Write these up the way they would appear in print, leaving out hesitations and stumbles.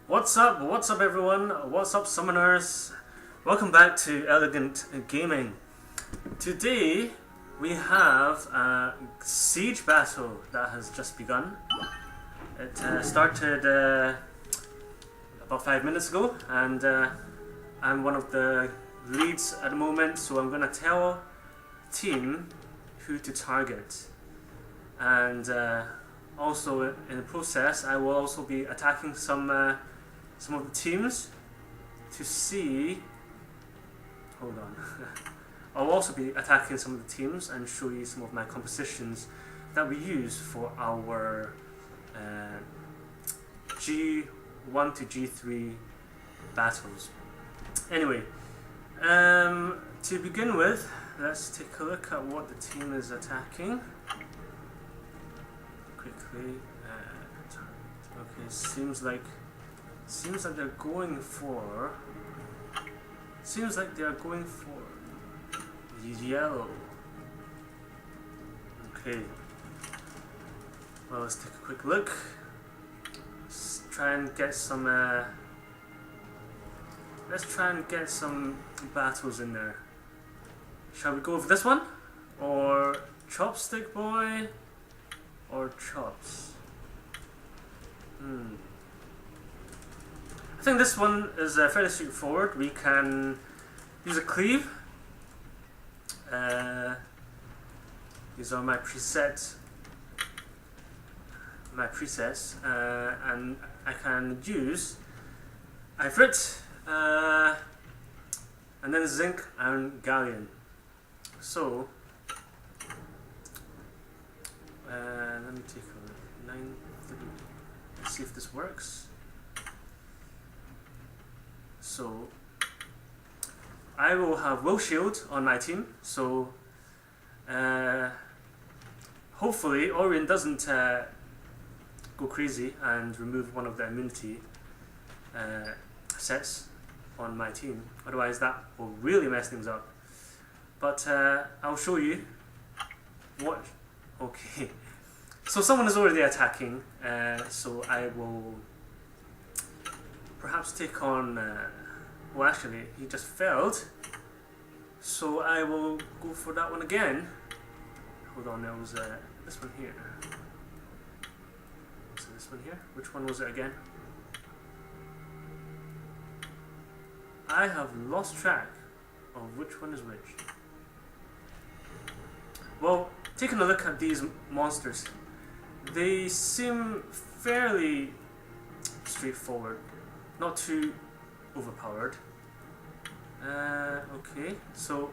What's up? What's up, everyone? What's up, summoners? Welcome back to Elegant Gaming. Today we have a siege battle that has just begun. It started about 5 minutes ago, and I'm one of the leads at the moment, so I'm gonna tell team who to target, and also in the process I will also be attacking some of the teams to see. Hold on. I'll also be attacking some of the teams and show you some of my compositions that we use for our G1 to G3 battles. Anyway, to begin with, let's take a look at what the team is attacking quickly. Okay, seems like they're going for. Seems like they are going for yellow. Okay. Well, let's take a quick look. Let's try and get some. Let's try and get some battles in there. Shall we go with this one, or Chopstick Boy, or Chops? I think this one is fairly straightforward. We can use a cleave. These are my presets, and I can use Ifrit, and then Zinc and Galleon. So let me take a look. 930. Let's see if this works. So I will have Will Shield on my team, so hopefully Orion doesn't go crazy and remove one of the immunity sets on my team, otherwise that will really mess things up. But I'll show you what. Okay, so someone is already attacking, so I will perhaps take on. Well, actually, he just failed, so I will go for that one again. Hold on, there was this one here. So this one here. Which one was it again? I have lost track of which one is which. Well, taking a look at these monsters, they seem fairly straightforward, not too overpowered. Okay, so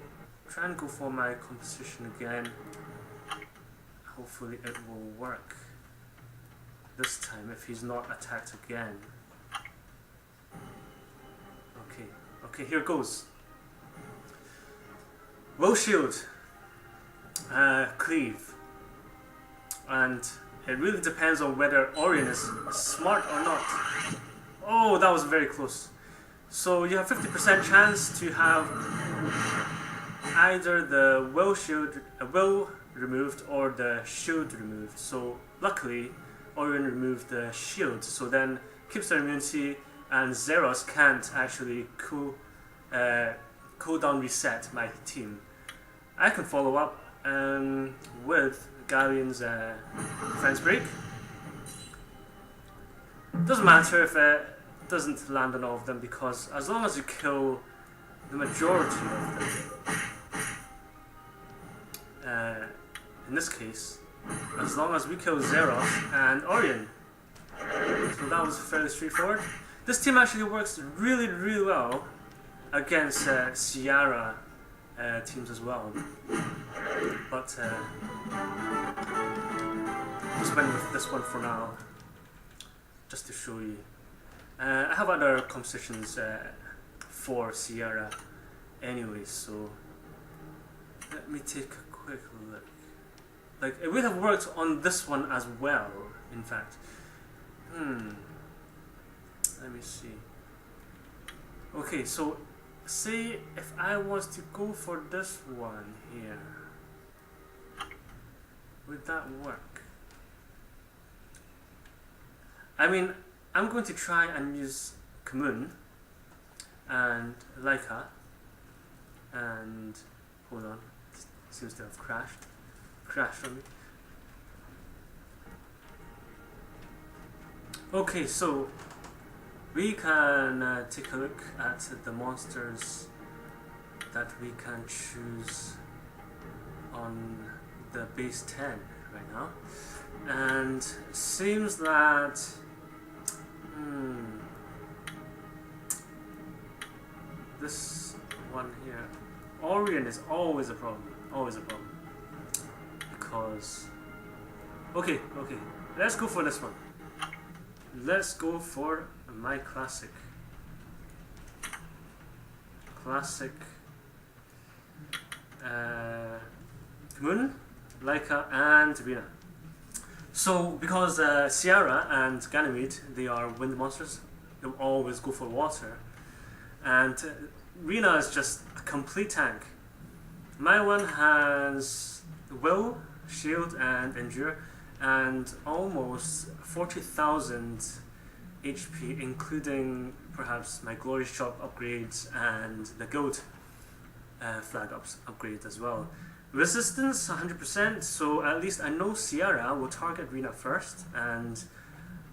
try and go for my composition again. Hopefully it will work this time if he's not attacked again. Okay, here goes. Will Shield, Cleave, and it really depends on whether Orion is smart or not. Oh, that was very close. So you have 50% chance to have either the will removed or the shield removed. So luckily, Orion removed the shield, so then keeps their immunity, and Zeros can't actually cooldown reset my team. I can follow up with Galleon's defense break. Doesn't matter if it doesn't land on all of them, because as long as you kill the majority of them, in this case, as long as we kill Zeros and Orion, so that was fairly straightforward. This team actually works really well against Sierra teams as well, but just went with this one for now, just to show you. I have other compositions for Sierra anyway, so let me take a quick look. Like, it would have worked on this one as well, in fact. Let me see. Okay, so say if I was to go for this one here, would that work? I mean, I'm going to try and use Kamun and Leica, and hold on, it seems to have crashed on me. Okay, so we can take a look at the monsters that we can choose on the base 10 right now, and it seems that this one here, Orion, is always a problem, because okay, let's go for this one. Let's go for my classic Moon, Leica, and Rena. So because Sierra and Ganymede, they are wind monsters, they'll always go for water, and Rena is just a complete tank. My one has Will, Shield, and Endure, and almost 40,000 HP, including perhaps my Glory Shop upgrades and the Guild flag upgrade as well. Resistance 100%, so at least I know Sierra will target Rena first, and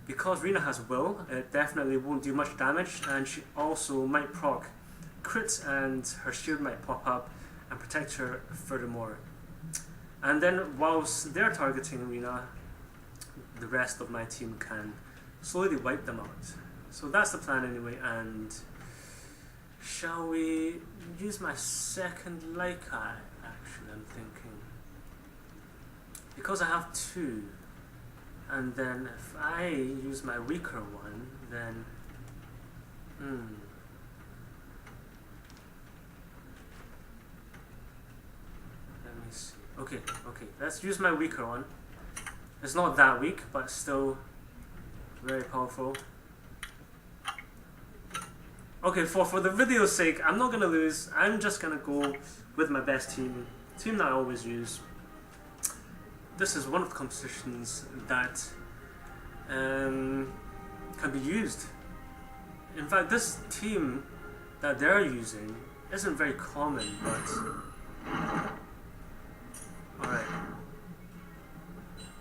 because Rena has Will, it definitely won't do much damage, and she also might proc crits, and her shield might pop up and protect her furthermore. And then whilst they're targeting Rena, the rest of my team can slowly wipe them out. So that's the plan anyway, and shall we use my second Leica? Actually, I'm thinking, because I have two, and then if I use my weaker one, then let me see. Okay, let's use my weaker one. It's not that weak, but still very powerful. Okay, for the video's sake, I'm not gonna lose. I'm just gonna go with my best team that I always use. This is one of the compositions that can be used. In fact, this team that they're using isn't very common, but alright.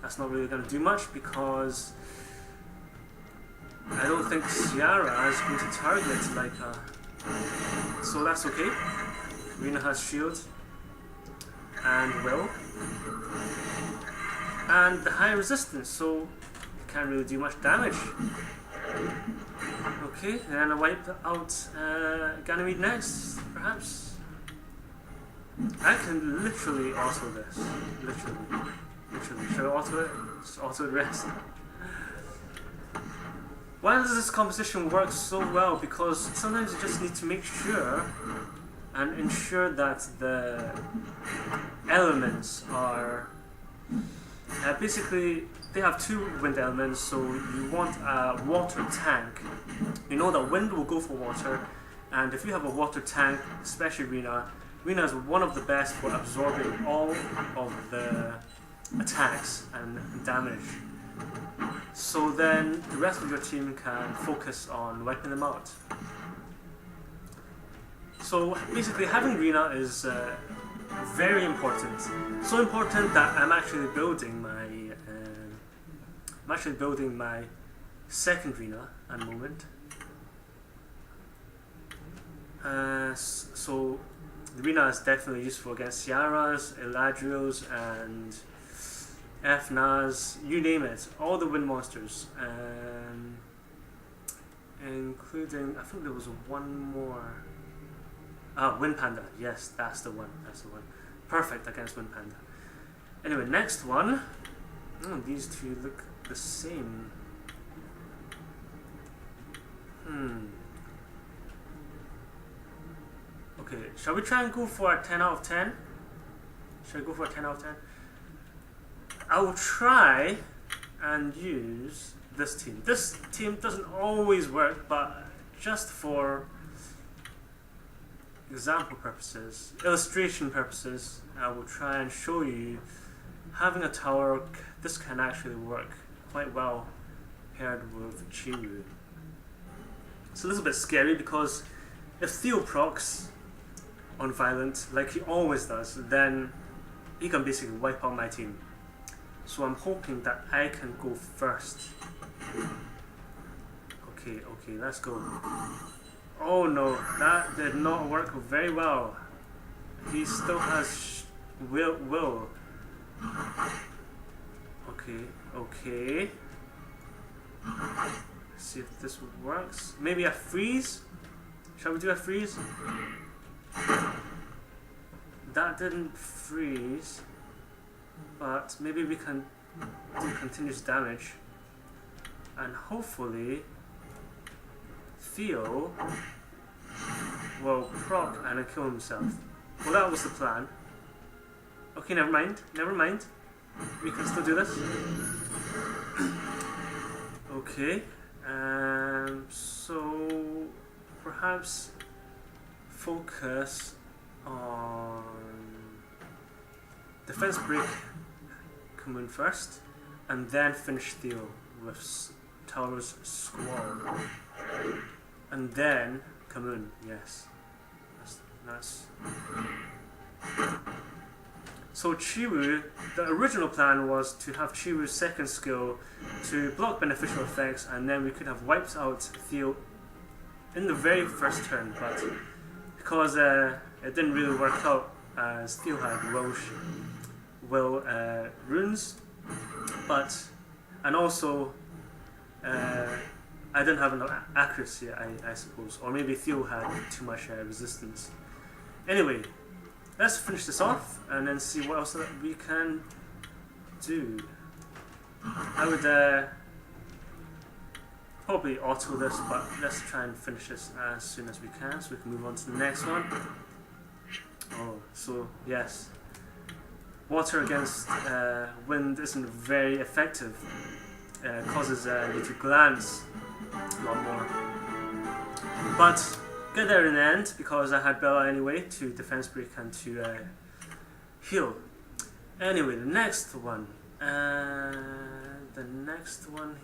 That's not really going to do much because I don't think Sierra is going to target Leica. So that's okay. Rena has shield and Will. And the high resistance, so it can't really do much damage. Okay, then I wipe out Ganymede next, perhaps. I can literally auto this. Literally. Should I auto it? Just auto the rest. Why does this composition work so well? Because sometimes you just need to make sure and ensure that the elements are basically, they have two wind elements, so you want a water tank. You know that wind will go for water, and if you have a water tank, especially Rena is one of the best for absorbing all of the attacks and damage. So then the rest of your team can focus on wiping them out. So basically having Rena is very important. So important that I'm actually building my second Rena at the moment. So the Rena is definitely useful against Ciaras, Eladriels, and Fnaz, you name it, all the wind monsters, including, I think there was one more, Wind Panda, yes, that's the one, perfect against Wind Panda. Anyway, next one, these two look the same. Okay, shall we try and go for a 10 out of 10? Should I go for a 10 out of 10? I will try and use this team. This team doesn't always work, but just for example purposes, illustration purposes, I will try and show you having a tower. This can actually work quite well paired with Chiwu. It's a little bit scary because if Theo procs on Violent, like he always does, then he can basically wipe out my team. So I'm hoping that I can go first. Okay, let's go. Oh no, that did not work very well. He still has will. Okay. Let's see if this works. Maybe a freeze? Shall we do a freeze? That didn't freeze, but maybe we can do continuous damage, and hopefully Theo will proc and then kill himself. Well, that was the plan. Okay, never mind. We can still do this. Okay, so perhaps focus on defense break Kamoon first, and then finish Theo with Taurus Squall, and then Kamoon. Yes, that's. So Chiwu, the original plan was to have Chiwu's second skill to block beneficial effects, and then we could have wiped out Theo in the very first turn, but because it didn't really work out, as Theo had will runes, and also I didn't have enough accuracy, I suppose, or maybe Theo had too much resistance. Anyway, let's finish this off and then see what else that we can do. I would probably auto this, but let's try and finish this as soon as we can so we can move on to the next one. Oh, so yes, water against wind isn't very effective. Causes you to glance a lot more. But get there in the end because I had Bella anyway to defense break and to heal. Anyway, the next one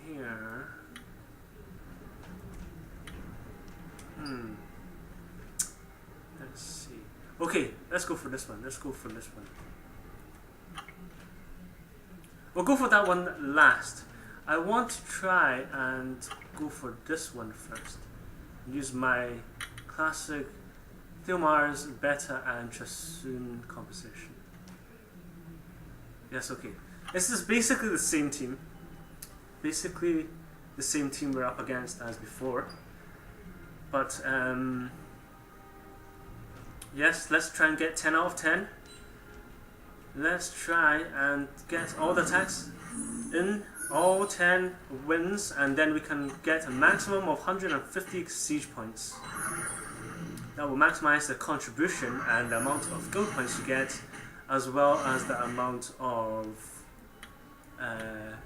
here. Let's see. Okay, let's go for this one. We'll go for that one last. I want to try and go for this one first. Use my classic Theomars, Beta and Chasun composition. Yes, okay. This is basically the same team. Basically the same team we're up against as before. But yes, let's try and get 10 out of 10. Let's try and get all the attacks in, all 10 wins, and then we can get a maximum of 150 siege points. That will maximize the contribution and the amount of guild points you get, as well as the amount of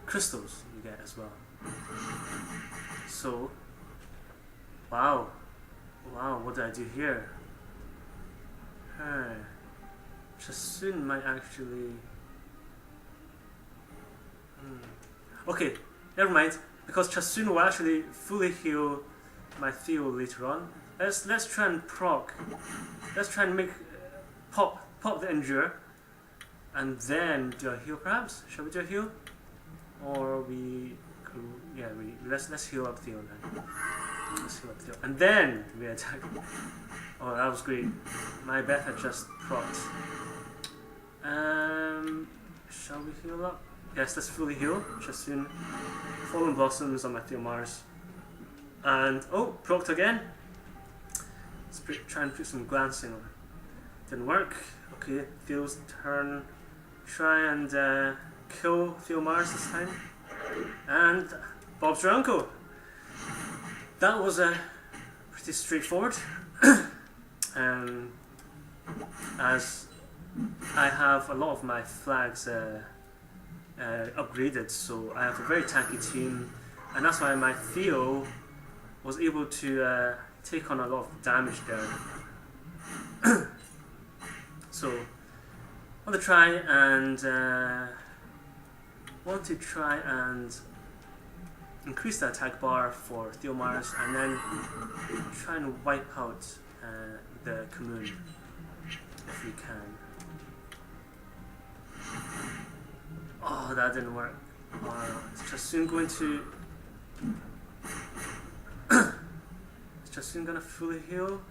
crystals you get as well. So, wow, what did I do here? Chasun might actually... Okay, never mind, because Chasun will actually fully heal my Theo later on. Let's try and proc. Let's try and make pop the endure, and then do a heal perhaps. Shall we do a heal? Or let's heal up Theo then. Let's heal up Theo, and then we attack. Oh, that was great. My Beta just procced. Shall we heal up? Yes, let's fully heal. Chasun, Fallen Blossoms on my Theomars. And, oh, procced again. Let's try and put some glancing on. Didn't work. Okay, Theo's turn. Try and kill Theomars this time. And Bob's your uncle. That was pretty straightforward. As I have a lot of my flags upgraded, so I have a very tanky team, and that's why my Theo was able to take on a lot of damage there. So I want to try and increase the attack bar for Theomars, and then try and wipe out the Commune if we can. Oh, that didn't work. Is Chasun going to... Is Chasun gonna fully heal?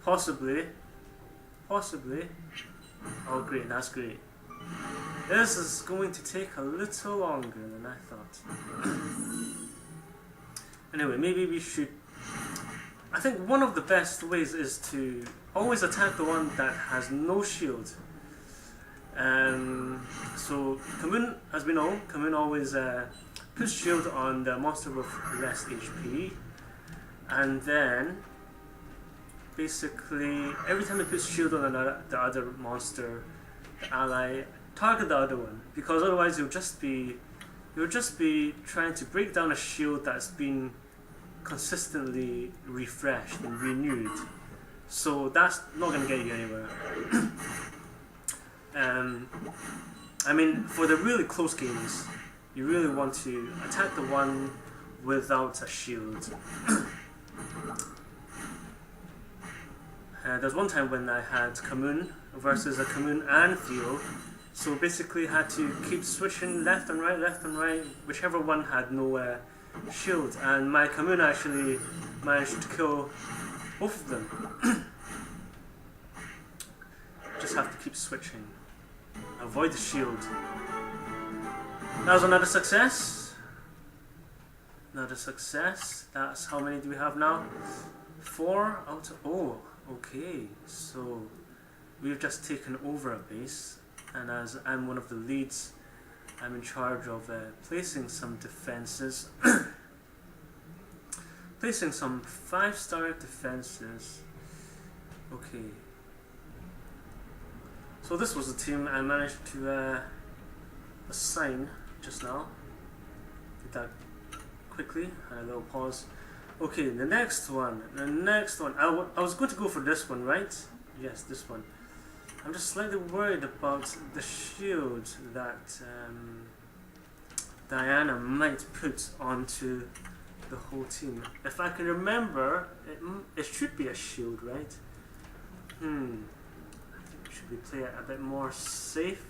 Possibly. Possibly. Oh great, that's great. This is going to take a little longer than I thought. Anyway, maybe we should... I think one of the best ways is to always attack the one that has no shield. So Commune, as we know, Commune always puts shield on the monster with less HP, and then basically every time it puts shield on the other monster, the ally, target the other one, because otherwise you'll just be trying to break down a shield that's been consistently refreshed and renewed. So that's not going to get you anywhere. I mean, for the really close games, you really want to attack the one without a shield. There's one time when I had Commune versus a Commune and Theo, so basically had to keep switching left and right, whichever one had no shield, and my Commune actually managed to kill both of them. Just have to keep switching. Avoid the shield. That was another success. Another success. That's how many do we have now? 4 out of... Oh, okay. So we've just taken over a base, and as I'm one of the leads, I'm in charge of placing some defenses. Placing some 5-star defenses. Okay. So this was the team I managed to assign just now. Did that quickly, had a little pause. Okay, the next one. I was going to go for this one, right? Yes, this one. I'm just slightly worried about the shield that Diana might put onto the whole team. If I can remember, it should be a shield, right? Should we play it a bit more safe?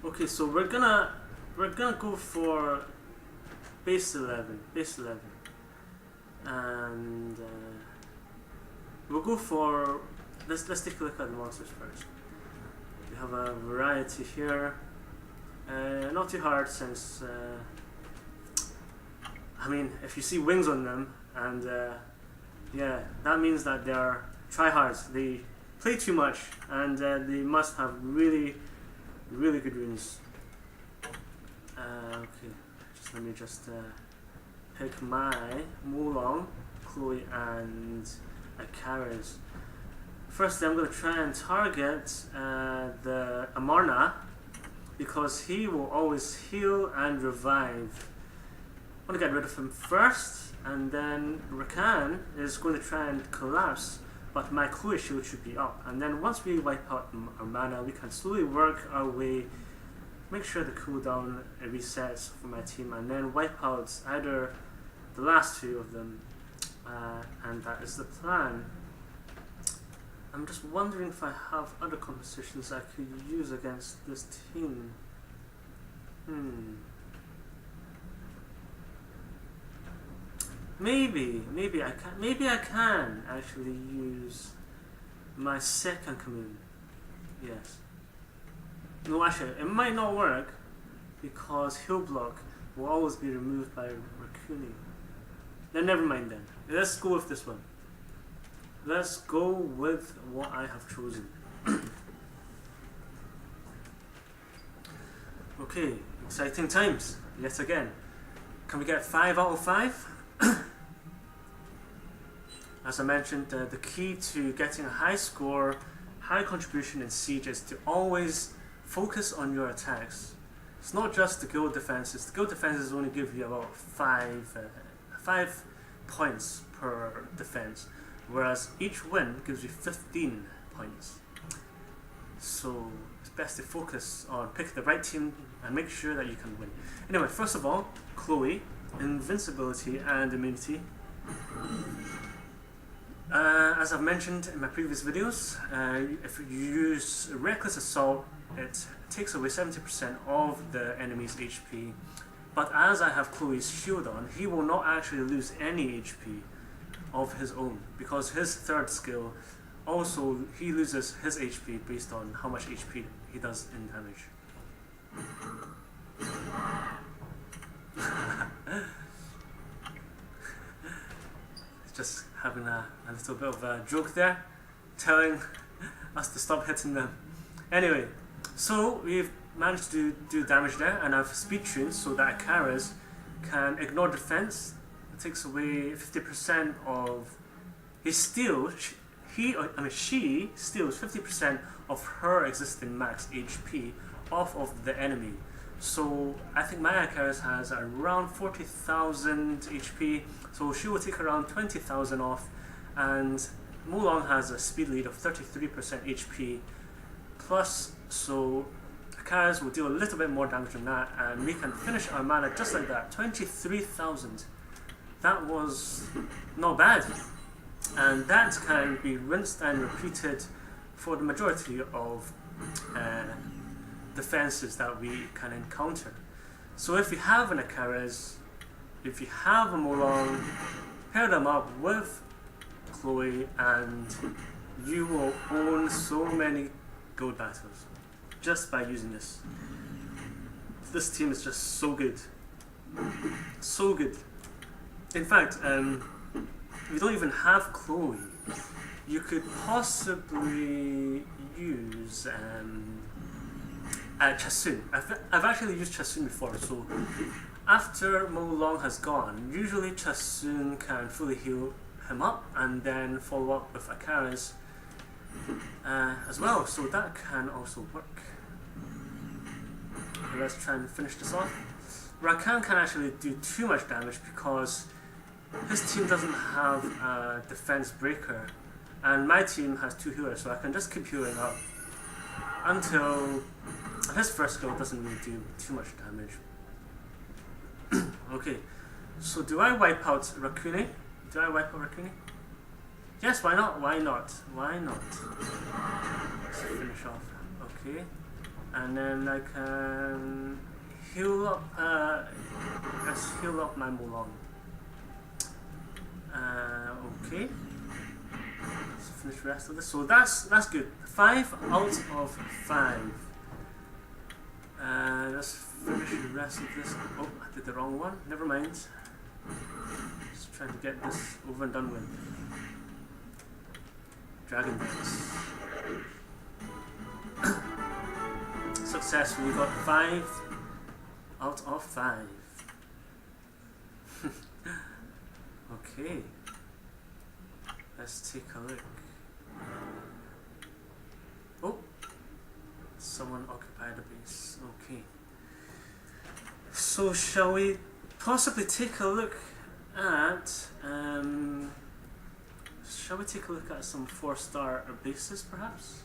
Okay, so we're gonna go for base 11, and we'll go for let's take a look at the monsters first. We have a variety here, not too hard since I mean, if you see wings on them, and yeah, that means that they are tryhards. They play too much, and they must have really good runes. Okay, let me pick my Molong, Chloe, and Akaris. Firstly, I'm going to try and target the Amarna, because he will always heal and revive. I want to get rid of him first, and then Rakan is going to try and collapse, but my Chloe shield should be up. And then once we wipe out our mana, we can slowly work our way, make sure the cooldown resets for my team, and then wipe out either the last 2 of them, and that is the plan. I'm just wondering if I have other compositions I could use against this team. Maybe I can actually use my second Commune. Yes. No, actually, it might not work because Heal Block will always be removed by Rakuni. Then never mind then. Let's go with this one. Let's go with what I have chosen. Okay, exciting times yet again. Can we get 5 out of 5? As I mentioned, the key to getting a high score, high contribution in Siege is to always focus on your attacks. It's not just the guild defenses. The guild defenses only give you about 5 points per defense, whereas each win gives you 15 points. So it's best to focus on picking the right team and make sure that you can win. Anyway, first of all, Chloe, invincibility and immunity. As I've mentioned in my previous videos, if you use Reckless Assault, it takes away 70% of the enemy's HP. But as I have Chloe's shield on, he will not actually lose any HP of his own, because his third skill also, he loses his HP based on how much HP he does in damage. Just having a little bit of a joke there, telling us to stop hitting them. Anyway, so we've managed to do damage there, and I've speed tuned so that Akaras can ignore defense. It takes away 50% of his steal. She steals 50% of her existing max HP off of the enemy. So I think my Akaras has around 40,000 HP, so she will take around 20,000 off, and Molong has a speed lead of 33% HP plus, so Akaras will deal a little bit more damage than that, and we can finish our mana just like that. 23,000. That was not bad, and that can be rinsed and repeated for the majority of defenses that we can encounter. So if you have an Akaras, if you have a Molong, pair them up with Chloe and you will own so many gold battles just by using this. This team is just so good. So good. In fact, if you don't even have Chloe, you could possibly use Chasun. I've actually used Chasun before, so after Molong has gone, usually Chasun can fully heal him up and then follow up with Akaras as well, so that can also work. Okay, let's try and finish this off. Rakan can actually do too much damage because his team doesn't have a defense breaker, and my team has 2 healers, so I can just keep healing up until his first skill doesn't really do too much damage. Okay, so do I wipe out Rakuni? Do I wipe out Rakuni? Yes, why not? Why not? Why not? Let's finish off. Okay, and then I can heal up. Let's heal up my Molong. Okay. Let's finish the rest of this. So that's good. 5 out of 5. Let's finish the rest of this. Oh, I did the wrong one. Never mind. Just trying to get this over and done with. Dragon Dance. Successfully got 5 out of 5. Okay. Let's take a look. Oh, someone occupied a base. Okay. So shall we possibly take a look at some 4-star bases perhaps?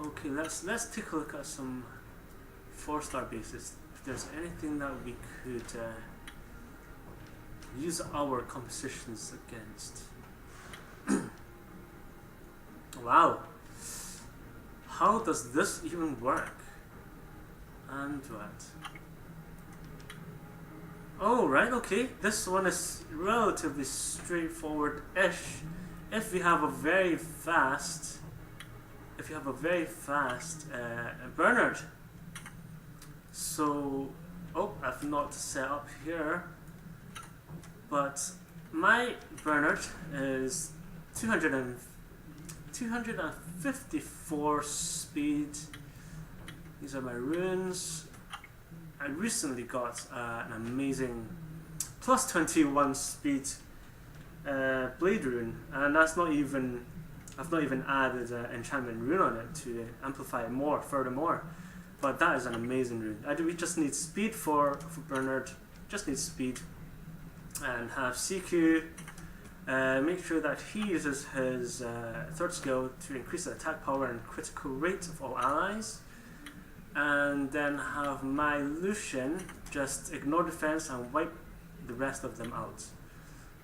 Okay, let's take a look at some 4-star bases. If there's anything that we could use our compositions against. Wow. How does this even work? And what? Oh, right, okay. This one is relatively straightforward-ish. If you have a very fast Bernard. So, oh, I've not set up here, but my Bernard is 254 speed. These are my runes. I recently got an amazing plus 21 speed blade rune, and that's not even, I've not even added an enchantment rune on it to amplify it more, furthermore. But that is an amazing rune. We just need speed for Bernard, just need speed, and have CQ Make sure that he uses his third skill to increase the attack power and critical rate of all allies. And then have my Lucian just ignore defense and wipe the rest of them out.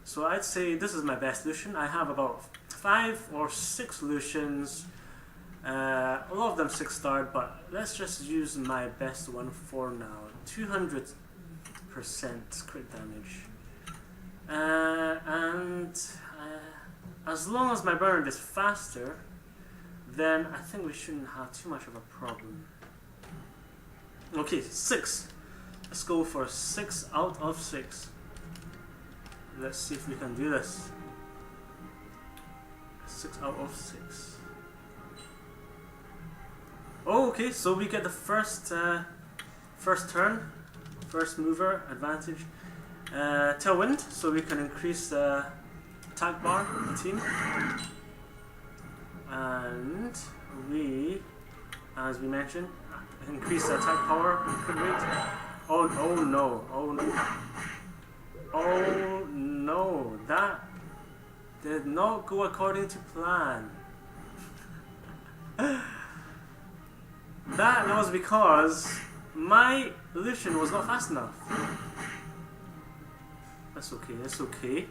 So I'd say this is my best Lucian. I have about 5 or 6 Lucians, a lot of them 6-starred, but let's just use my best one for now. 200% crit damage. As long as my burn is faster, then I think we shouldn't have too much of a problem. Okay, 6. Let's go for 6 out of 6. Let's see if we can do this. 6 out of 6. Oh, okay, so we get the first turn, first mover advantage. Tailwind, so we can increase the attack bar of the team. And we, as we mentioned, increase the attack power and crit rate. Oh no, oh no. Oh no, that did not go according to plan. That was because my Lucian was not fast enough. That's okay, that's okay.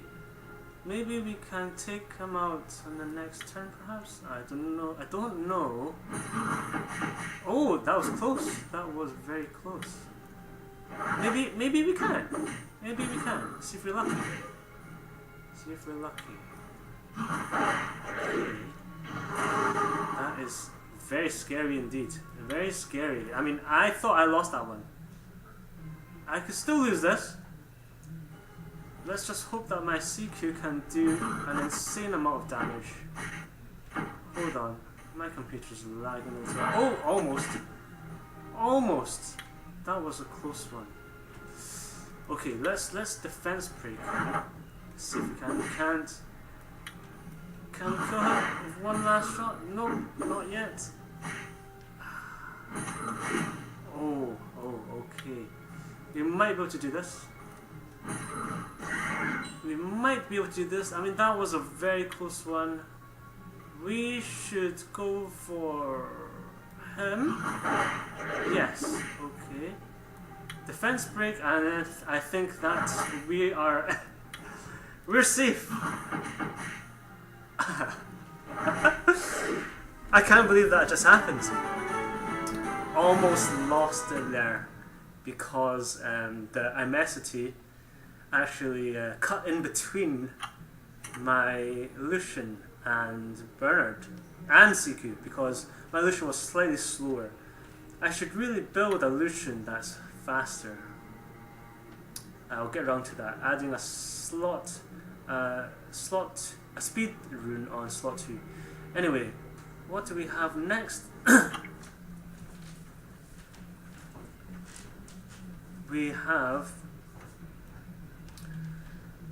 Maybe we can take him out on the next turn, perhaps? I don't know. I don't know. Oh, that was close. That was very close. Maybe we can. Maybe we can. See if we're lucky. See if we're lucky. Okay. That is very scary indeed. Very scary. I mean, I thought I lost that one. I could still lose this. Let's just hope that my CQ can do an insane amount of damage. Hold on. My computer's lagging as well. Oh, almost. Almost. That was a close one. Okay, let's defense break. Let's see if we can. We can't. Can we kill him with one last shot? No, not yet. Oh, okay. We might be able to do this. We might be able to do this. I mean, that was a very close one. We should go for him. Yes. Okay. Defense break, and then I think that we are we're safe. I can't believe that just happened. Almost lost it there because the Imensity actually cut in between my Lucian and Bernard and CQ because my Lucian was slightly slower. I should really build a Lucian that's faster. I'll get around to that. Adding a speed rune on slot 2. Anyway, what do we have next? We have.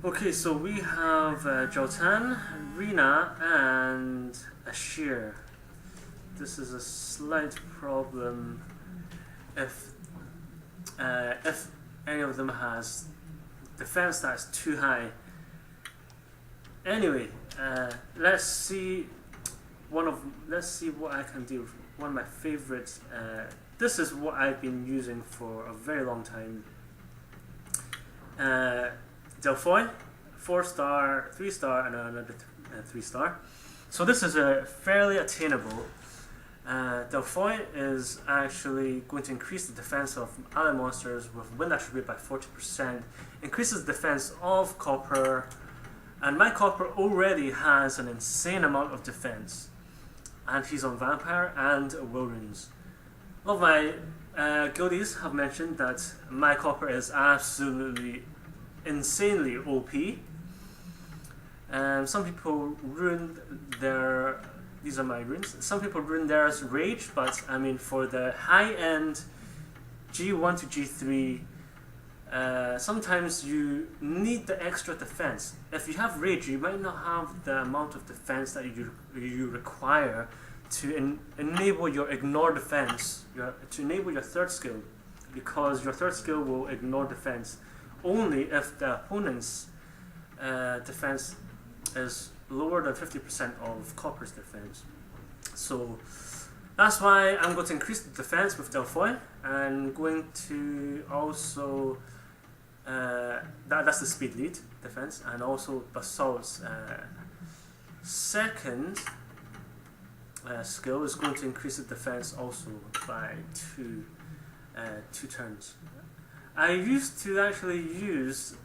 Okay, so we have Joltan, Rina, and Ashir. This is a slight problem if any of them has defense that's too high. Anyway, let's see what I can do. One of my favorites. This is what I've been using for a very long time. Delphoy, 4-star, 3-star, and another 3-star. So this is fairly attainable. Delphoy is actually going to increase the defense of ally monsters with wind attribute by 40%, increases the defense of Copper, and my Copper already has an insane amount of defense. And he's on Vampire and Will Runes. A lot of my guildies have mentioned that my Copper is absolutely insanely OP. Some people ruined their. These are my runes. Some people ruined theirs Rage, but I mean for the high-end G1 to G3, sometimes you need the extra defense. If you have Rage, you might not have the amount of defense that you require to enable your ignore defense, to enable your third skill, because your third skill will ignore defense only if the opponent's defense is lower than 50% of copper's defense. So that's why I'm going to increase the defense with Delphoy, and going to also that's the speed lead defense, and also Basalt's second skill is going to increase the defense also by two turns. I used to actually use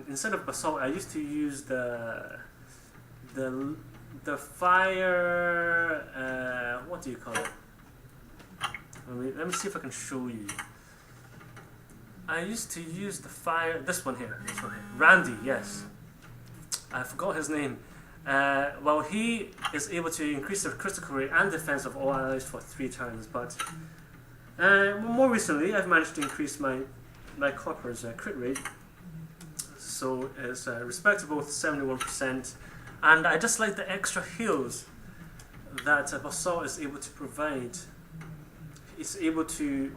instead of Basalt, I used to use the fire. What do you call it? Let me see if I can show you. I used to use the fire. This one here. Randy. Yes, I forgot his name. Well, he is able to increase the critical rate and defense of all allies for 3 turns. But more recently, I've managed to increase my copper's crit rate. So it's respectable with 71%. And I just like the extra heals that Basalt is able to provide. It's able to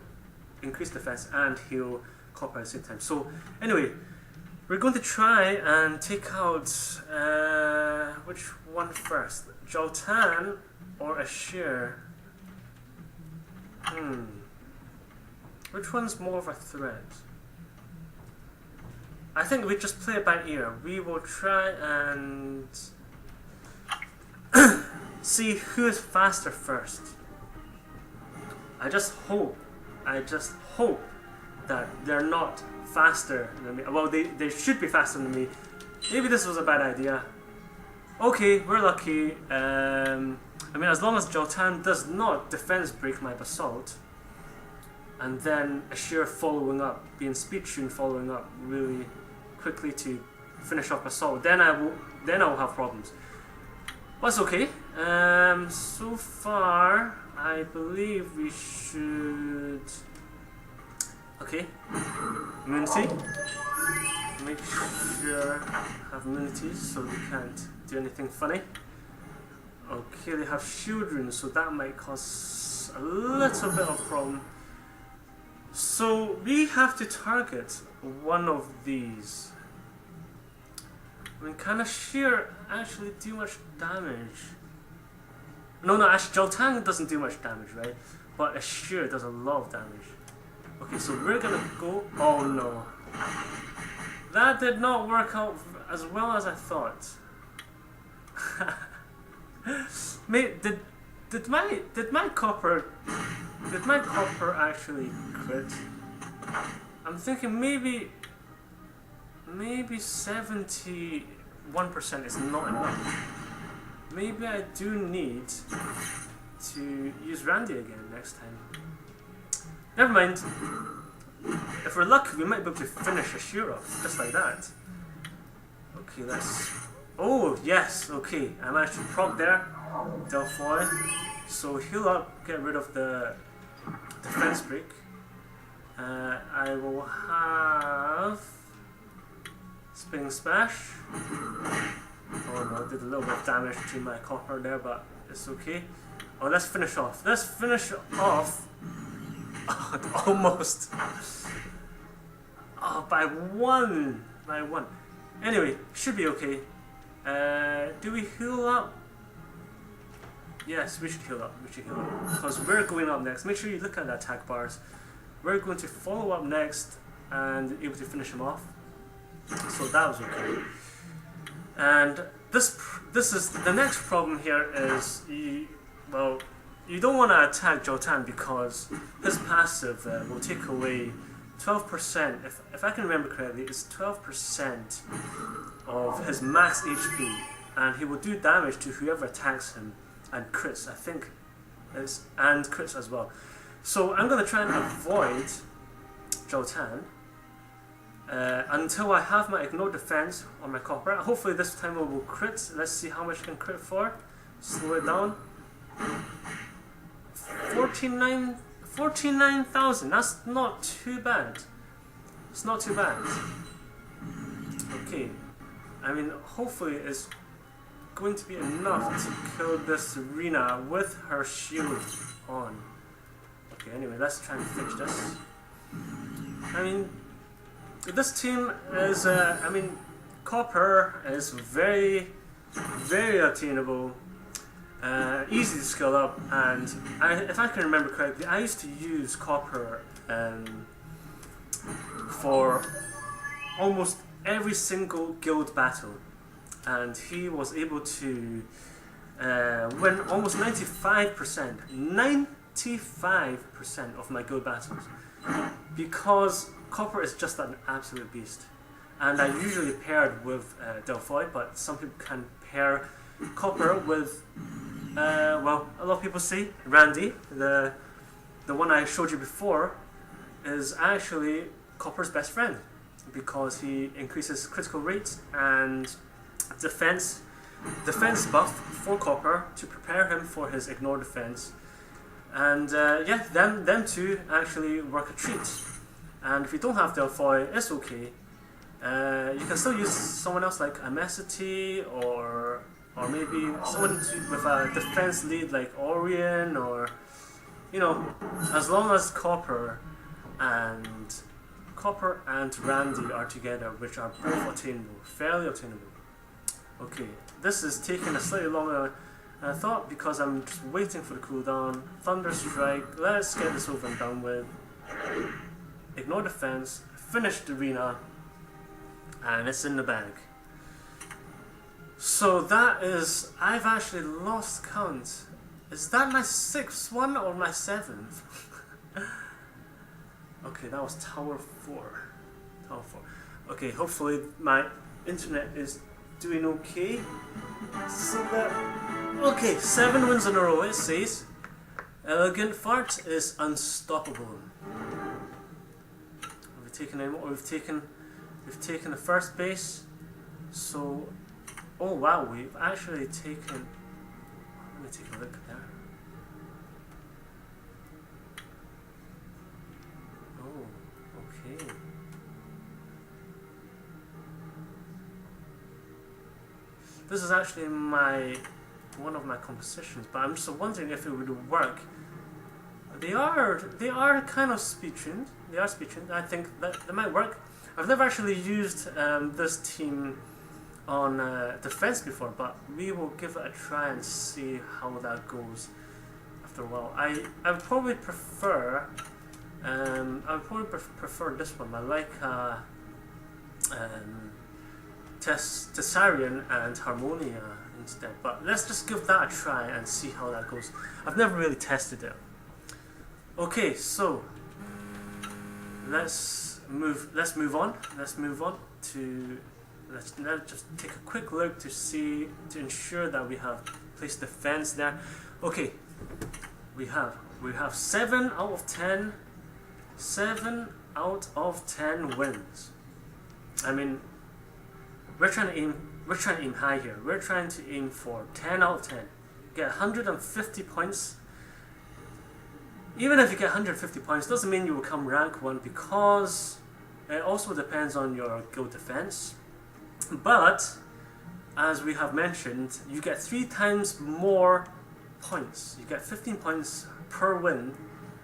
increase defense and heal copper at the same time. So anyway, we're going to try and take out which one first? Joltan or Ashir? Which one's more of a threat? I think we just play it by ear. We will try and see who is faster first. I just hope that they're not faster than me. Well, they should be faster than me. Maybe this was a bad idea. Okay, we're lucky. I mean, as long as Joltan does not defense break my Basalt, and then Ashir following up, being speed tune following up really quickly to finish off Basalt, then I will have problems. But it's okay. So far, I believe we should. Okay, immunity. Make sure have immunity so they can't do anything funny. Okay, they have shield runes, so that might cause a little bit of problem. So we have to target one of these. I mean, can Ashir actually do much damage? No, actually Joltan doesn't do much damage, right? But Ashir does a lot of damage. Okay, so we're gonna go. Oh no, that did not work out as well as I thought. Mate, did my copper actually crit? I'm thinking maybe 71% is not enough. Maybe I do need to use Randy again next time. Never mind. If we're lucky, we might be able to finish Ashir off, just like that. Okay, let's... Oh, yes, okay. I managed to proc there. Delphoy. So heal up, get rid of the defense break. I will have... Spinning Smash. Oh no, I did a little bit of damage to my copper there, but it's okay. Oh, let's finish off. Oh, almost. Oh, by one. Anyway, should be okay. Do we heal up? Yes, we should heal up. Because we're going up next. Make sure you look at the attack bars. We're going to follow up next and able to finish him off. So that was okay. And this is the next problem here is you don't want to attack Joltan because his passive will take away 12%. If I can remember correctly, it's 12% of his max HP, and he will do damage to whoever attacks him and crits. I think and crits as well. So I'm going to try and avoid Joltan until I have my ignore defense on my copper. Hopefully this time it will crit. Let's see how much I can crit for. Slow it down. 49,000. That's not too bad. It's not too bad. Okay. I mean, hopefully it's going to be enough to kill this Rena with her shield on. Okay, anyway, let's try and finish this. I mean, this team is, Copper is very very obtainable, easy to skill up, and if I can remember correctly, I used to use copper for almost every single guild battle, and he was able to win almost 95% of my guild battles, because copper is just an absolute beast. And I usually pair it with Delphoid, but some people can pair copper with, well, a lot of people say Randy, the one I showed you before, is actually copper's best friend, because he increases critical rate and defense buff for copper to prepare him for his ignore defense. And yeah, them two actually work a treat. And if you don't have Delphoid, it's okay. You can still use someone else like Amesity, or maybe someone with a defense lead like Orion, or as long as Copper and Randy are together, which are both attainable, fairly attainable. Okay, this is taking a slightly longer than I thought because I'm just waiting for the cooldown. Thunder Strike, let's get this over and done with. Ignore defense, finish the arena, and it's in the bag. So that is, I've actually lost count. Is that my 6th one or my 7th? Okay, that was Tower 4. Tower 4. Okay, hopefully my internet is doing okay. So that, okay, 7 wins in a row, it says. Elegant Fart is unstoppable. Have we taken any more? We've taken the first base. So, oh wow, we've actually taken, let me take a look there. Oh, okay. This is actually one of my compositions, but I'm just wondering if it would work. They are kind of speed tuned. They are speed tuned. I think that they might work. I've never actually used this team on defense before, but we will give it a try and see how that goes after a while. I would probably prefer this one. I like Tessarian and Harmonia instead, but let's just give that a try and see how that goes. I've never really tested it. Okay, so let's move on to, let's now just take a quick look to ensure that we have placed defense there. Okay, we have 7 out of 10 wins. I mean, we're trying to aim high here. We're trying to aim for 10 out of 10. Get 150 points. Even if you get 150 points, doesn't mean you will come rank 1, because it also depends on your guild defense. But, as we have mentioned, you get 3 times more points. You get 15 points per win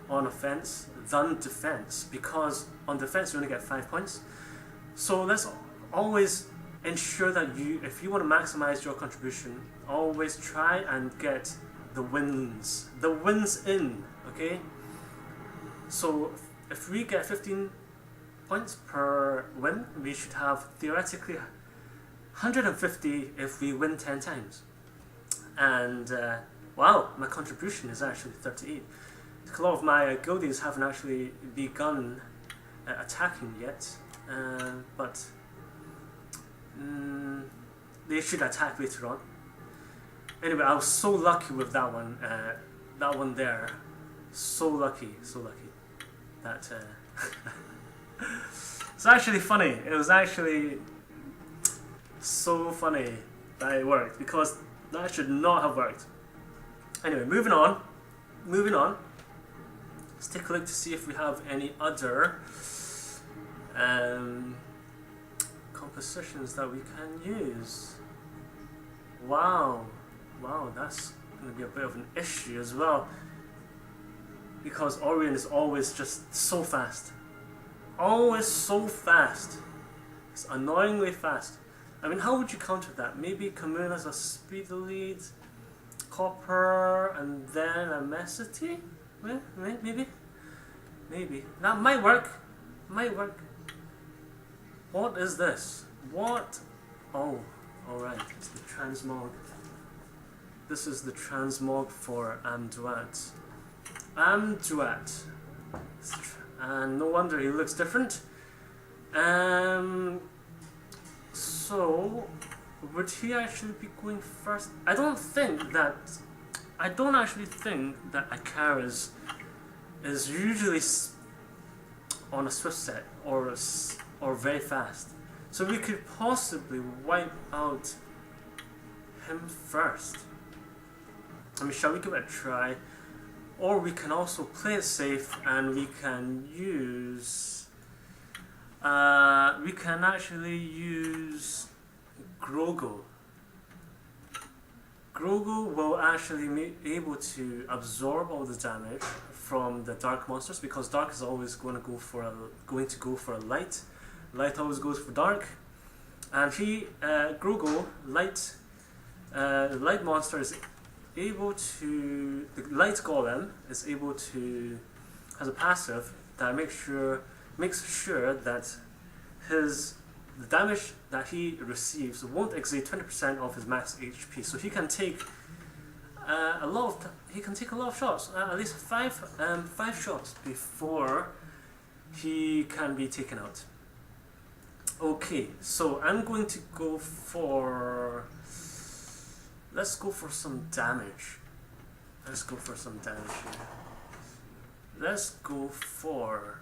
on offense than defense, because on defense you only get 5 points. So let's always ensure that if you want to maximize your contribution, always try and get the wins in, okay? So if we get 15 points per win, we should have theoretically 150 if we win 10 times. And wow, my contribution is actually 38. A lot of my guildies haven't actually begun attacking yet, but they should attack later on. Anyway, I was so lucky with that one there. So lucky that it's actually funny. It was actually so funny that it worked, because that should not have worked. Anyway, moving on. Let's take a look to see if we have any other compositions that we can use. Wow, that's going to be a bit of an issue as well, because Orion is always just so fast. Always so fast. It's annoyingly fast. I mean, how would you counter that? Maybe Kamoon has a speed lead, Copper, and then a Messity? Maybe? Maybe. That might work. Might work. What is this? What? Oh, alright. It's the transmog. This is the transmog for Amduat. Amduat. And no wonder he looks different. So, would he actually be going first? I don't actually think that Akaras is usually on a swift set or very fast. So we could possibly wipe out him first. I mean, shall we give it a try? Or we can also play it safe and we can use... we can actually use Grogo. Grogo will actually be able to absorb all the damage from the dark monsters, because dark is always going to go for a light. Light always goes for dark, and Grogo, light, the light monster is able to. The light golem is able to has a passive that makes sure that the damage that he receives won't exceed 20% of his max HP. So he can take a lot of shots, at least five shots before he can be taken out. Okay, so I'm going to go for. Let's go for some damage. Let's go for some damage here. Let's go for.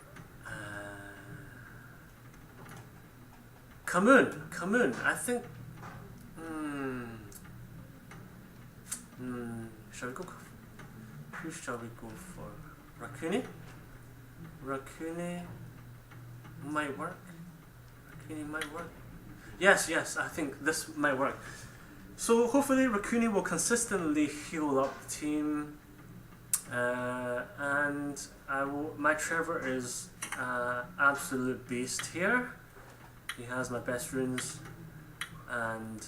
Kamoon. I think. Shall we go? Who shall we go for? Rakuni? Rakuni might work. Rakuni might work. Yes. I think this might work. So hopefully Rakuni will consistently heal up the team. And my Trevor is absolute beast here. He has my best runes, and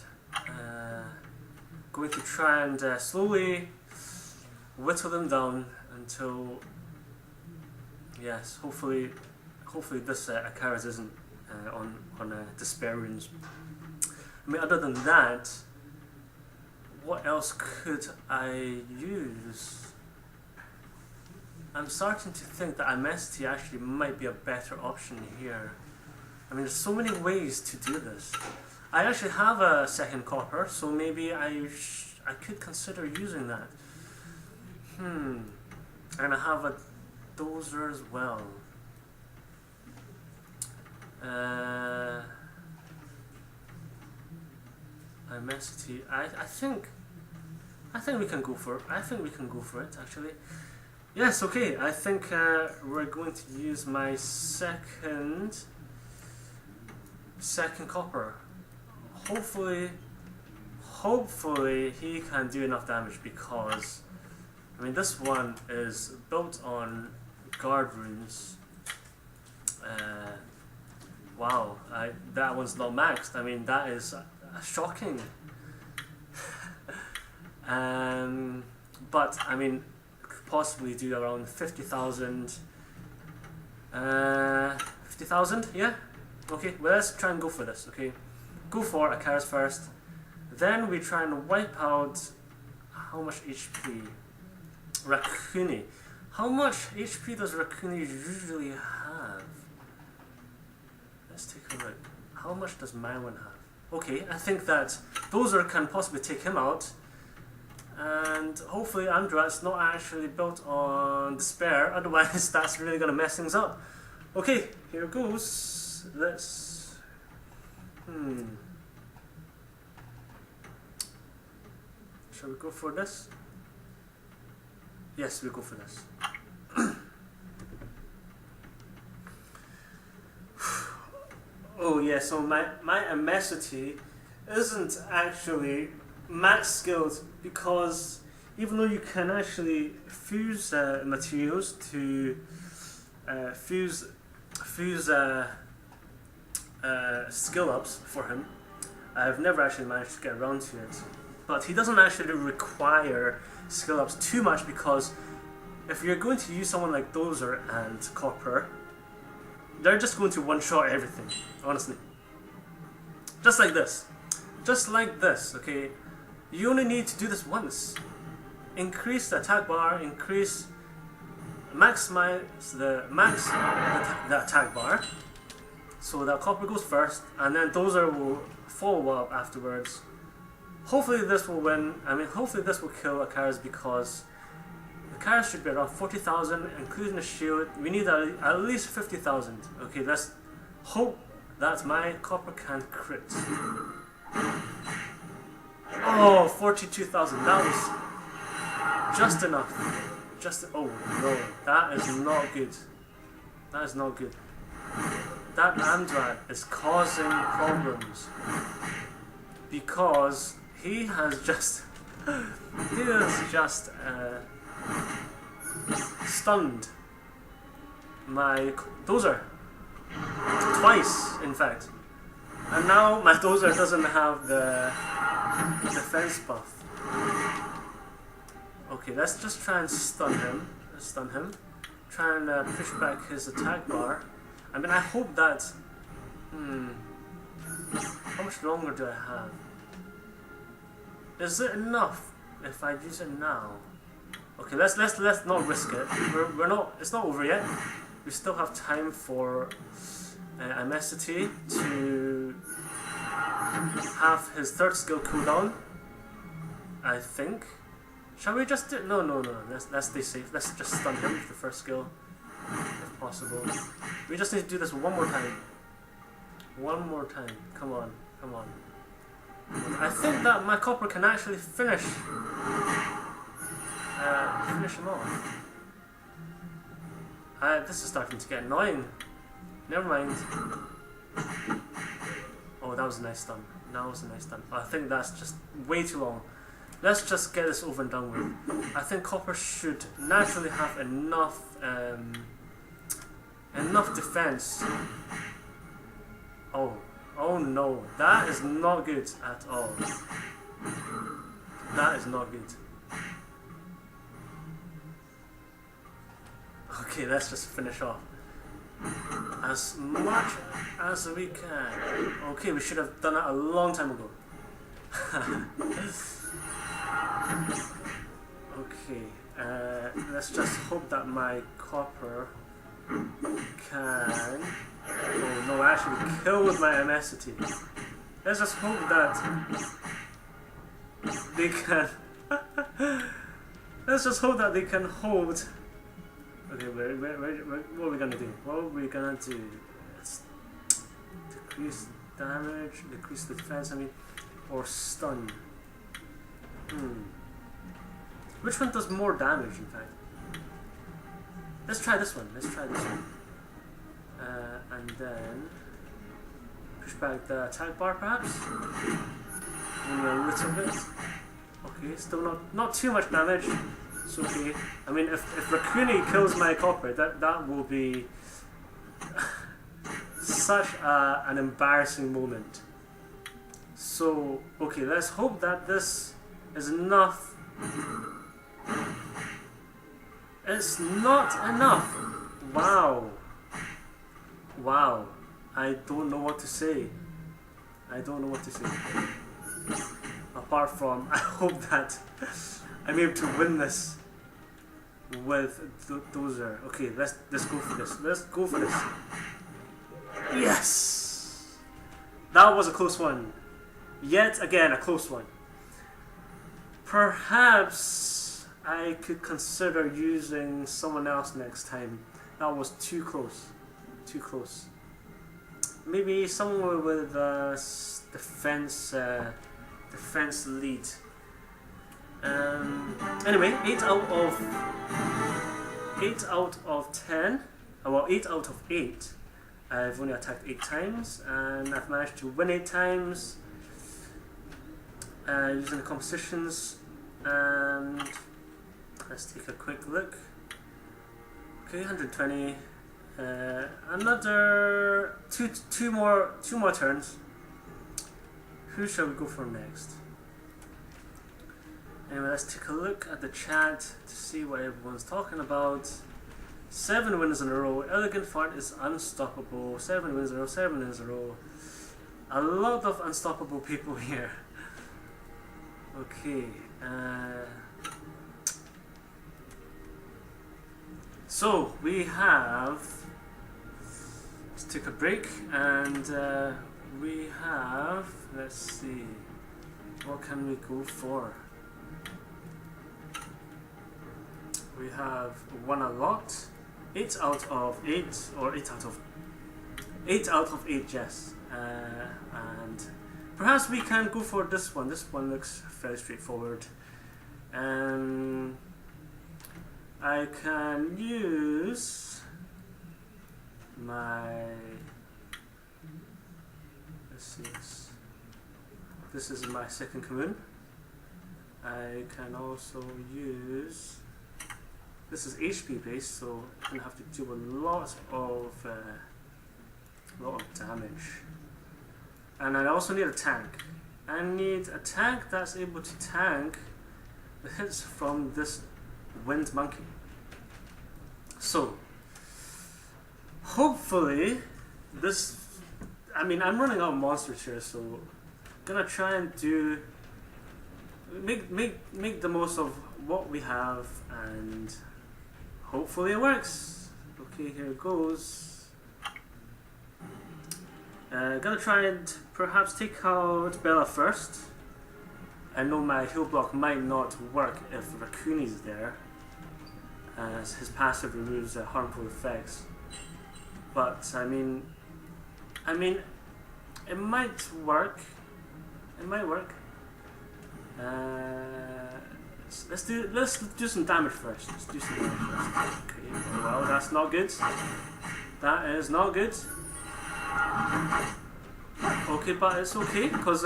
going to try and slowly whittle them down until, yes, hopefully this Akaras isn't on despair runes. I mean, other than that, what else could I use? I'm starting to think that Amnesty actually might be a better option here. I mean, there's so many ways to do this. I actually have a second copper, so maybe I could consider using that. And I have a dozer as well. Amnesty. I think we can go for it. Actually. Yes. Okay. I think we're going to use my second copper. Hopefully he can do enough damage, because I mean, this one is built on guard runes. Wow, that one's not maxed. I mean, that is shocking. But I mean, could possibly do around 50,000. 50,000, yeah. Okay, well, let's try and go for this. Okay, go for Akaras first. Then we try and wipe out. How much HP? Rakuni. How much HP does Rakuni usually have? Let's take a look. How much does my one have? Okay, I think that Dozer can possibly take him out. And hopefully Amduat's not actually built on despair, otherwise that's really going to mess things up. Okay, here goes. Let's... Shall we go for this? Yes, we go for this. Oh yeah, so my Amnesty isn't actually max skilled, because even though you can actually fuse materials to fuse skill ups for him, I've never actually managed to get around to it. But he doesn't actually require skill ups too much, because if you're going to use someone like Dozer and Copper, they're just going to one-shot everything, honestly. Just like this. Just like this, okay? You only need to do this once. Increase the attack bar, maximize the attack bar, so that Copper goes first, and then Dozer will follow up afterwards. Hopefully this will win. I mean, hopefully this will kill Akaris, because the Akaris should be around 40,000, including the shield. We need at least 50,000. Okay, let's hope that my Copper can crit. Oh, 42,000. That was just enough. Oh no, that is not good. That is not good. That Amdrad is causing problems, because he has just stunned my Dozer twice, in fact, and now my Dozer doesn't have the defense buff. Okay, let's just try and stun him. Try and push back his attack bar. I mean, I hope that. How much longer do I have? Is it enough if I use it now? Okay, let's not risk it. We're not. It's not over yet. We still have time for Amnesty to have his third skill cooldown, I think. Shall we just do... No. Let's stay safe. Let's just stun him with the first skill, if possible. We just need to do this one more time. One more time. Come on. I think that my Copper can actually finish him off. This is starting to get annoying. Never mind. Oh, that was a nice stun. I think that's just way too long. Let's just get this over and done with. I think Copper should naturally have enough defense. Oh no, that is not good at all. That is not good. Okay, let's just finish off as much as we can. Okay, we should have done it a long time ago. Okay, let's just hope that my Copper can... Oh no, actually kill with my Amnesty. Let's just hope that they can... Let's just hope that they can hold... Okay, what are we gonna do? Let's decrease damage, decrease the defense, or stun. Which one does more damage, in fact? Let's try this one. And then push back the attack bar, perhaps? Only a little bit. Okay, still not too much damage. It's okay. I mean, if Rakuni kills my Copper, that will be such an embarrassing moment. So, okay, let's hope that this is enough. It's not enough. Wow. I don't know what to say. Apart from, I hope that I'm able to win this with Dozer. Okay, let's go for this. Yes! That was a close one. Yet again, a close one. Perhaps I could consider using someone else next time. That was too close. Maybe someone with defense lead. Anyway, 8 out of 10. Well, 8 out of 8. I've only attacked 8 times, and I've managed to win 8 times using the compositions. And let's take a quick look. Okay, 120. Another two more turns. Who shall we go for next? Anyway, let's take a look at the chat to see what everyone's talking about. 7 wins in a row. Elegant Fart is unstoppable. 7 wins in a row. 7 wins in a row. A lot of unstoppable people here. Okay. So we have. Let's take a break, and we have. Let's see. What can we go for? We have won a lot. 8 out of 8, or 8 out of 8, yes. And perhaps we can go for this one. This one looks very straightforward. I can use my. Let's see this. This is my second commune. I can also use. This is HP based, so I'm gonna have to do a lot of damage. And I also need a tank. I need a tank that's able to tank the hits from this wind monkey. So hopefully this. I mean, I'm running out of monsters here, so I'm gonna try and do make the most of what we have, and hopefully it works. Okay, here it goes. Gonna try and perhaps take out Bella first. I know my heal block might not work if Raccooni's there, as his passive removes harmful effects. But I mean, it might work. It might work. Let's do some damage first. Let's do some damage first. Okay. Well, that's not good. That is not good. Okay, but it's okay because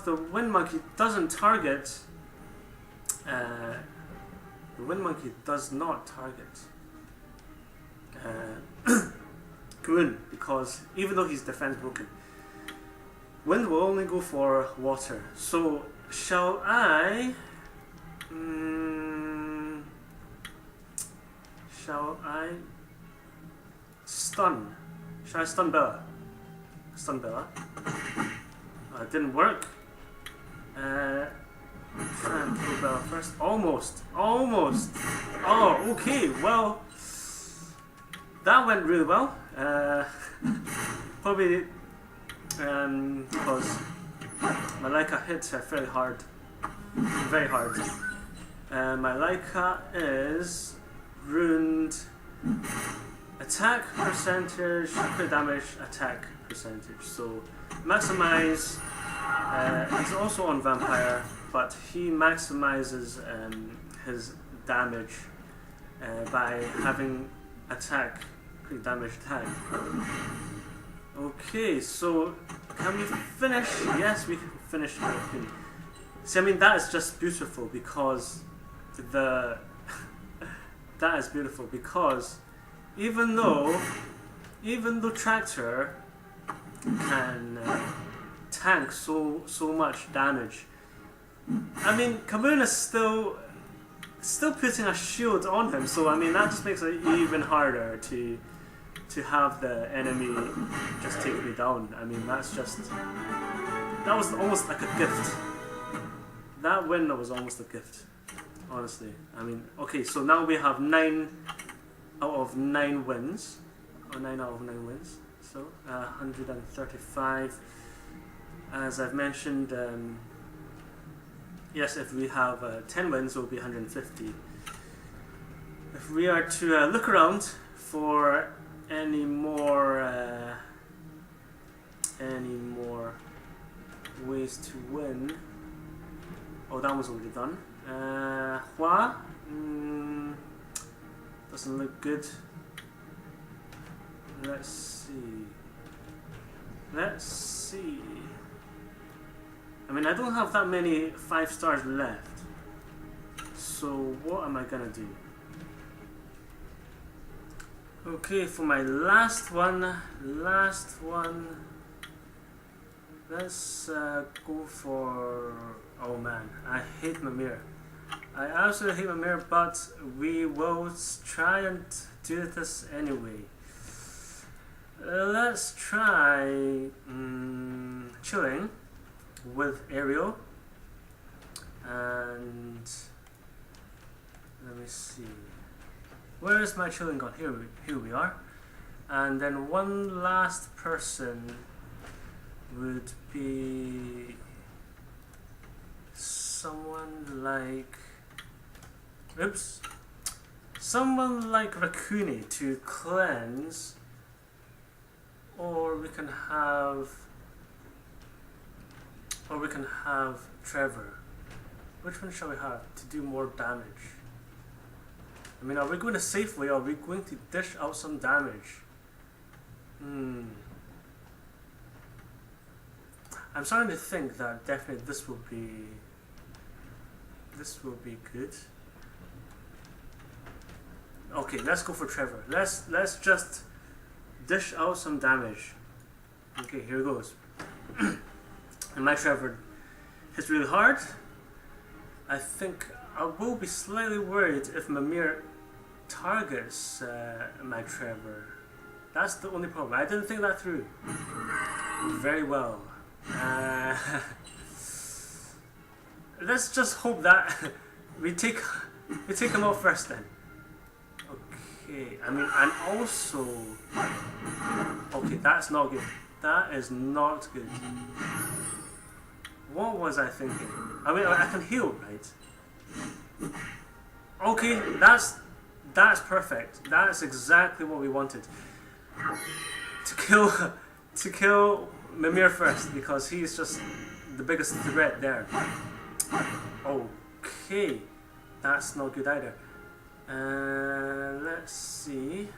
the wind monkey doesn't target. The wind monkey does not target Goon, because even though he's defense broken, wind will only go for water. So shall I? Shall I stun? Shall I stun Bella? Stun Bella. It didn't work. Try and kill Bella first. Almost. Almost. Oh, okay. Well, that went really well. Probably because my Leica hits her fairly hard. Very hard. My Leica is ruined. Attack percentage, crit damage, attack percentage. So maximize. He's also on vampire, but he maximizes his damage by having attack, crit damage attack. Okay, so can we finish? Yes, we can finish. See, I mean, that is just beautiful because that is beautiful because even though Tractor can tank so much damage, I mean, Kaboom is still putting a shield on him. So I mean, that just makes it even harder to have the enemy just take me down. I mean, that was almost like a gift. That win was almost a gift, honestly. I mean, okay, so now we have 9 out of 9 wins, or 9 out of 9 wins. So 135. As I've mentioned, yes, if we have 10 wins, it will be 150. If we are to look around for any more ways to win. Oh, that was already done. Hua doesn't look good. Let's see. I mean, I don't have that many 5 stars left. So what am I gonna do? Okay, for my last one. Let's go for... Oh man, I hate Mimir. I absolutely hate Mimir, but we will try and do this anyway. Let's try chilling with Ariel. And let me see. Where is my chilling gone? Here we are. And then one last person would be someone like... Oops. Someone like Rakuni to cleanse. Or we can have Trevor. Which one shall we have to do more damage? I mean, are we going a safe way or are we going to dish out some damage? I'm starting to think that definitely this will be good. Okay, let's go for Trevor. Let's just dish out some damage. Okay, here goes. And my Trevor hits really hard. I think I will be slightly worried if Mimir targets my Trevor. That's the only problem. I didn't think that through very well. Let's just hope that we take him out first then. Okay, I mean, and also... Okay, that's not good. That is not good. What was I thinking? I mean, I can heal, right? Okay, that's perfect. That's exactly what we wanted. To kill Mimir first, because he's just the biggest threat there. Okay, that's not good either. Let's see.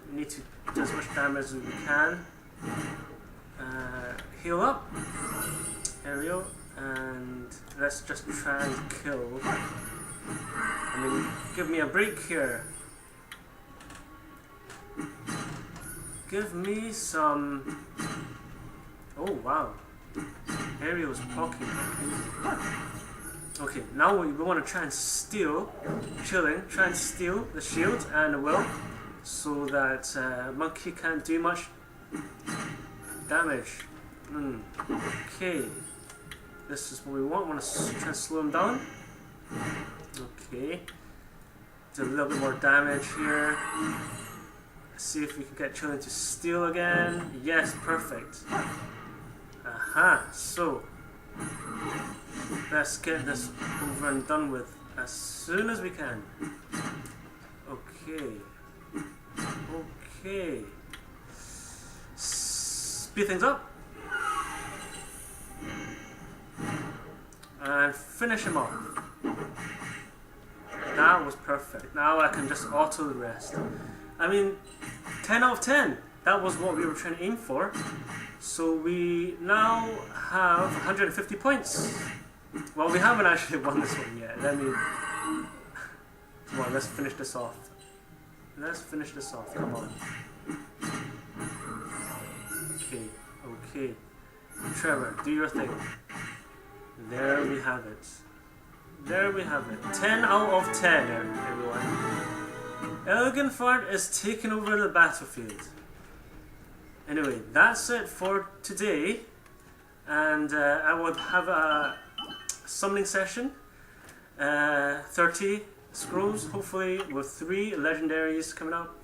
We need to do as much damage as we can. Heal up, Ariel, and let's just try and kill. I mean, give me a break here. Give me some... Oh wow, Ariel's blocking. Okay, now we want to try and steal, try and steal the shield and the will, so that Monkey can't do much damage. Okay, this is what we want. We want to try and slow him down. Okay, do a little bit more damage here. See if we can get Chilling to steal again. Yes, perfect. Aha, so let's get this over and done with as soon as we can. Okay. Okay. Speed things up. And finish him off. That was perfect. Now I can just auto the rest. I mean, 10 out of 10. That was what we were trying to aim for. So we now have 150 points. Well, we haven't actually won this one yet. Let me... Come on, let's finish this off. Let's finish this off, come on. Okay, okay. Trevor, do your thing. There we have it. There we have it. 10 out of 10, everyone. Elegant Fart is taking over the battlefield. Anyway, that's it for today. And I will have a summoning session. 30 scrolls, hopefully with 3 legendaries coming up.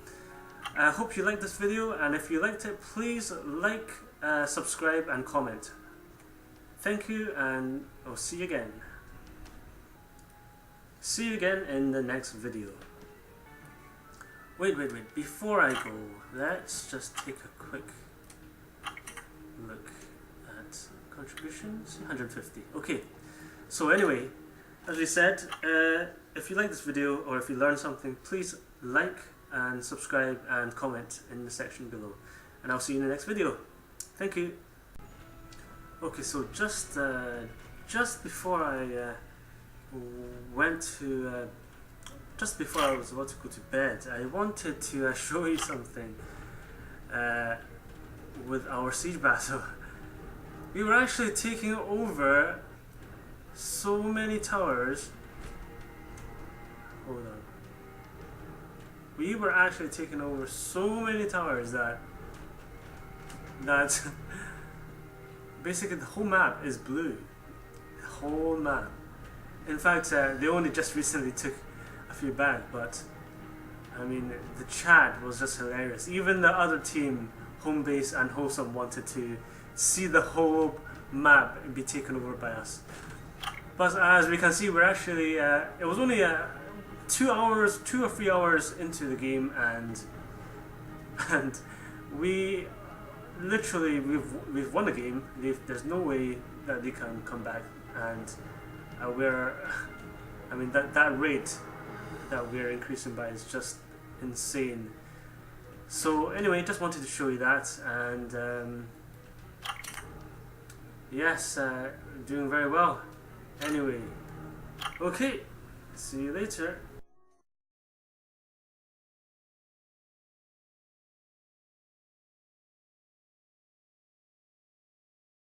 I hope you liked this video, and if you liked it, please like, subscribe and comment. Thank you, and I'll see you again. See you again in the next video. Wait, before I go, let's just take a quick look at contributions. 150, okay. So anyway, as we said, if you like this video or if you learned something, please like and subscribe and comment in the section below. And I'll see you in the next video. Thank you. Okay, so just before I just before I was about to go to bed, I wanted to show you something with our siege battle. We were actually taking over so many towers. Hold on. We were actually taking over so many towers that basically the whole map is blue. The whole map. In fact, they only just recently took a few back, but I mean, the chat was just hilarious. Even the other team, Homebase and Wholesome, wanted to see the whole map be taken over by us. But as we can see, we're actually, it was only 2 or 3 hours into the game, and we literally, we've won the game. There's no way that they can come back, and I mean, that rate that we're increasing by is just insane. So anyway, just wanted to show you that, and yes, doing very well. Anyway, okay, see you later.